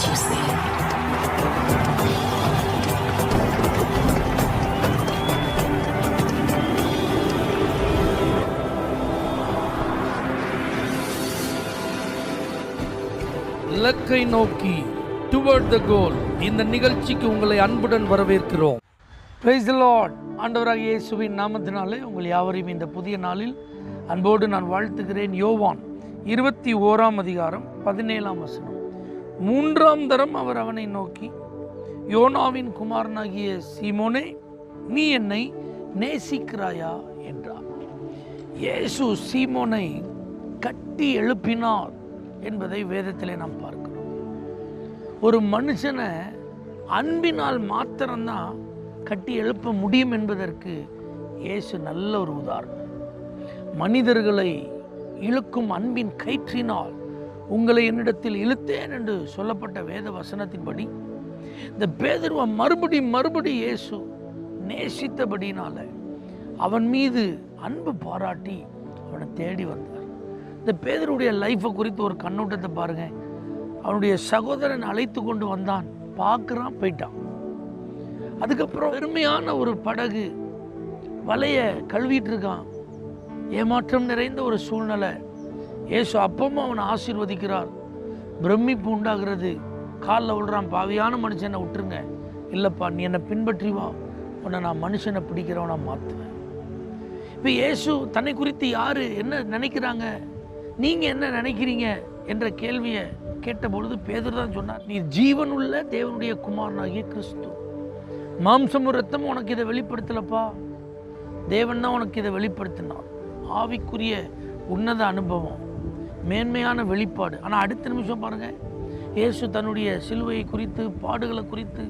what you see. இலக்கை நோக்கி toward த கோல். இந்த நிகழ்ச்சிக்கு உங்களை அன்புடன் வரவேற்கிறோம். Praise the Lord. ஆண்டவராகிய இயேசுவின் நாமத்தினாலே உங்கள் யாவரையும் இந்த புதிய நாளில் அன்போடு நான் வாழ்த்துகிறேன். யோவான் 21:17 மூன்றாம் தரம் அவர் அவனை நோக்கி, யோனாவின் குமாரனாகிய சீமோனே, நீ என்னை நேசிக்கிறாயா என்றார். இயேசு சீமோனை கட்டி எழுப்பினார் என்பதை வேதத்திலே நாம் பார்க்கிறோம். ஒரு மனுஷனை அன்பினால் மாத்திரம்தான் கட்டி எழுப்ப முடியும் என்பதற்கு இயேசு நல்ல ஒரு உதாரணம். மனிதர்களை இழுக்கும் அன்பின் கயிற்றினால் உங்களை என்னிடத்தில் இழுத்தேன் என்று சொல்லப்பட்ட வேத வசனத்தின்படி இந்த பேதுருவை மறுபடி இயேசு நேசித்தபடினால அவன் மீது அன்பு பாராட்டி அவனை தேடி வந்தார். இந்த பேதுருடைய லைஃப்பை குறித்து ஒரு கண்ணோட்டத்தை பாருங்க. அவனுடைய சகோதரன் அழைத்து கொண்டு வந்தான், பார்க்குறான், போயிட்டான். அதுக்கப்புறம் பெருமையான ஒரு படகு வலைய கழுவிட்டு இருக்கான். ஏமாற்றம் நிறைந்த ஒரு சூழ்நிலை. இயேசு அப்பமும் அவனை ஆசீர்வதிக்கிறார். பிரமிப்பு உண்டாகிறது. காலில் விழுறான், பாவியான மனுஷனை விட்டுருங்க, இல்லைப்பா நீ என்னை பின்பற்றி வா, உன்னை நான் மனுஷனை பிடிக்கிறவனா மாற்றுவேன். இப்போ இயேசு தன்னை குறித்து யார் என்ன நினைக்கிறாங்க, நீங்கள் என்ன நினைக்கிறீங்க என்ற கேள்வியை கேட்டபொழுது பேதுரு தான் சொன்னார், நீ ஜீவனுள்ள தேவனுடைய குமாரனாகிய கிறிஸ்து. மாம்சமும் ரத்தம் உனக்கு இதை வெளிப்படுத்தலப்பா, தேவன் தான் உனக்கு இதை வெளிப்படுத்தினார். ஆவிக்குரிய உன்னத அனுபவம், மேன்மையான வெளிப்பாடு. ஆனால் அடுத்த நிமிஷம் பாருங்கள், இயேசு தன்னுடைய சிலுவையை குறித்து, பாடுகளை குறித்து,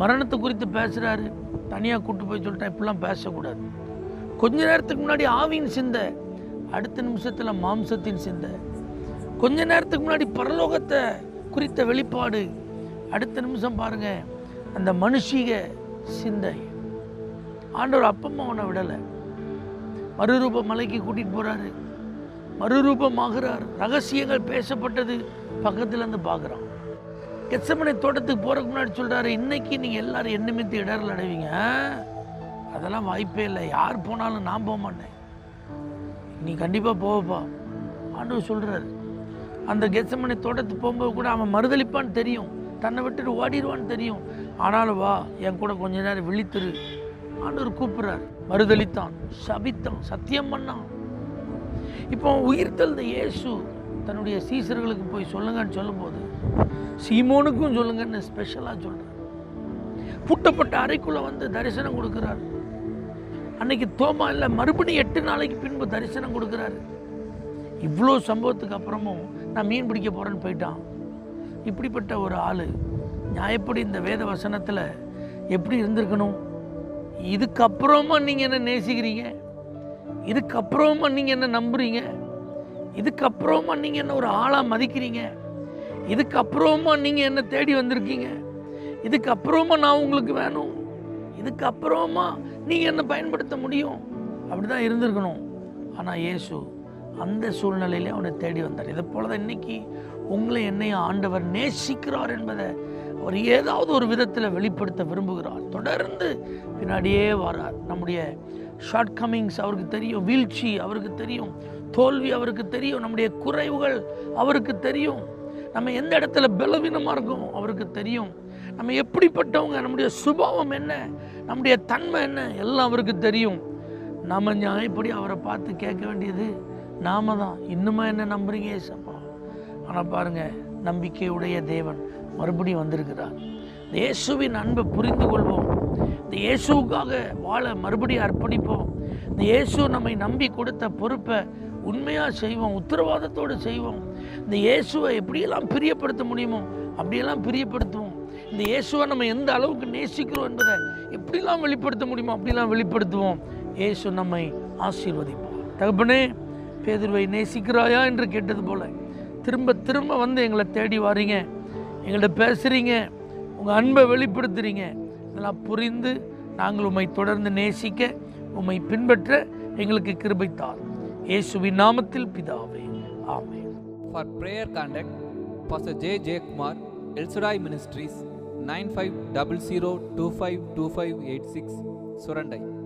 மரணத்தை குறித்து பேசுகிறாரு. தனியாக கூட்டு போய் சொல்லிட்டா இப்படிலாம் பேசக்கூடாது. கொஞ்ச நேரத்துக்கு முன்னாடி ஆவியின் சிந்தை, அடுத்த நிமிஷத்தில் மாம்சத்தின் சிந்தை. கொஞ்ச நேரத்துக்கு முன்னாடி பரலோகத்தை குறித்த வெளிப்பாடு, அடுத்த நிமிஷம் பாருங்க அந்த மனுஷீக சிந்தை. ஆண்டவர் அப்பமா அவனை விடலை. மறுரூப மலைக்கு கூட்டிகிட்டு போகிறாரு, மறுரூபமாகிறார். ரகசியங்கள் பேசப்பட்டது பக்கத்தில் இருந்து பார்க்குறான். கெத்செமனே தோட்டத்துக்கு போகிறதுக்கு முன்னாடி சொல்கிறாரு, இன்னைக்கு நீங்கள் எல்லாரும் என்ன மித்து இடரில் அடைவீங்க, அதெல்லாம் வாய்ப்பே இல்லை, யார் போனாலும் நான் போக மாட்டேன், நீ கண்டிப்பாக போவப்பா ஆண்டவர் சொல்கிறாரு. அந்த கெத்செமனே தோட்டத்துக்கு போகும்போது கூட அவன் மறுதளிப்பான்னு தெரியும், தன்னை விட்டுட்டு ஓடிடுவான்னு தெரியும். ஆனாலும் வா என் கூட கொஞ்ச நேரம் விழித்திரு, ஆண்டவர் கூப்பிட்றாரு. மறுதளித்தான், சபித்தான், சத்தியம் பண்ணான். இப்போ உயிர்த்தெழுந்த இயேசு தன்னுடைய சீசர்களுக்கு போய் சொல்லுங்கன்னு சொல்லும்போது சீமோனுக்கும் சொல்லுங்கன்னு ஸ்பெஷலாக சொல்கிறார். பூட்டப்பட்ட அறைக்குள்ளே வந்து தரிசனம் கொடுக்குறார். அன்னைக்கு தோமா இல்லை, மறுபடியும் 8 நாளைக்கு பின்பு தரிசனம் கொடுக்குறாரு. இவ்வளோ சம்பவத்துக்கு அப்புறமும் நான் மீன் பிடிக்க போகிறேன்னு போயிட்டான். இப்படிப்பட்ட ஒரு ஆள் நியாயப்படி இந்த வேத வசனத்தில் எப்படி இருந்திருக்கணும்? இதுக்கப்புறமா நீங்கள் என்ன நேசிக்கிறீங்க, இதுக்கப்புறமா நீங்கள் என்ன நம்புறீங்க, இதுக்கப்புறமா நீங்கள் என்ன ஒரு ஆளாக மதிக்கிறீங்க, இதுக்கப்புறமா நீங்கள் என்ன தேடி வந்திருக்கீங்க, இதுக்கப்புறமா நான் உங்களுக்கு வேணும், இதுக்கப்புறமா நீங்கள் என்ன பயன்படுத்த முடியும், அப்படி தான் இருந்திருக்கணும். ஆனால் இயேசு அந்த சூழ்நிலையிலே அவனை தேடி வந்தார். இதை போல தான் இன்னைக்கு உங்களை என்னையும் ஆண்டவர் நேசிக்கிறார் என்பதை அவர் ஏதாவது ஒரு விதத்தில் வெளிப்படுத்த விரும்புகிறார். தொடர்ந்து பின்னாடியே வரார். நம்முடைய ஷார்ட் கமிங்ஸ் அவருக்கு தெரியும், வீழ்ச்சி அவருக்கு தெரியும், தோல்வி அவருக்கு தெரியும், நம்முடைய குறைவுகள் அவருக்கு தெரியும், நம்ம எந்த இடத்துல பலவீனமாக இருக்கோம் அவருக்கு தெரியும், நம்ம எப்படிப்பட்டவங்க, நம்முடைய சுபாவம் என்ன, நம்முடைய தன்மை என்ன, எல்லாம் அவருக்கு தெரியும். நம்ம நியாயப்படி அவரை பார்த்து கேட்க வேண்டியது நாம தான். இன்னுமா என்ன நம்புறீங்க ஏசப்பா? ஆனால் பாருங்கள், நம்பிக்கையுடைய தேவன் மறுபடியும் வந்திருக்கிறார். இந்த இயேசுவின் அன்பை புரிந்து கொள்வோம், இந்த இயேசுவுக்காக வாழ மறுபடியும் அர்ப்பணிப்போம். இந்த இயேசு நம்மை நம்பி கொடுத்த பொறுப்பை உண்மையாக செய்வோம், உத்தரவாதத்தோடு செய்வோம். இந்த இயேசுவை எப்படியெல்லாம் பிரியப்படுத்த முடியுமோ அப்படியெல்லாம் பிரியப்படுத்துவோம். இந்த இயேசுவை நம்ம எந்த அளவுக்கு நேசிக்கிறோம் என்பதை எப்படிலாம் வெளிப்படுத்த முடியுமோ அப்படிலாம் வெளிப்படுத்துவோம். இயேசு நம்மை ஆசீர்வதிப்போம். தகப்பனே, பேதுருவை நேசிக்கிறாயா என்று கேட்டது போல திரும்ப திரும்ப வந்து எங்களை தேடி வாரீங்க, எங்கள்கிட்ட பேசுகிறீங்க, உங்கள் அன்பை வெளிப்படுத்துகிறீங்க. இதெல்லாம் புரிந்து நாங்கள் உம்மை தொடர்ந்து நேசிக்க, உம்மை பின்பற்ற எங்களுக்கு கிருபை தாரும். இயேசுவின் நாமத்தில் பிதாவே, ஆமென். For prayer contact, Pastor J. Kumar, El Shaddai Ministries, 9500252586, Surandai.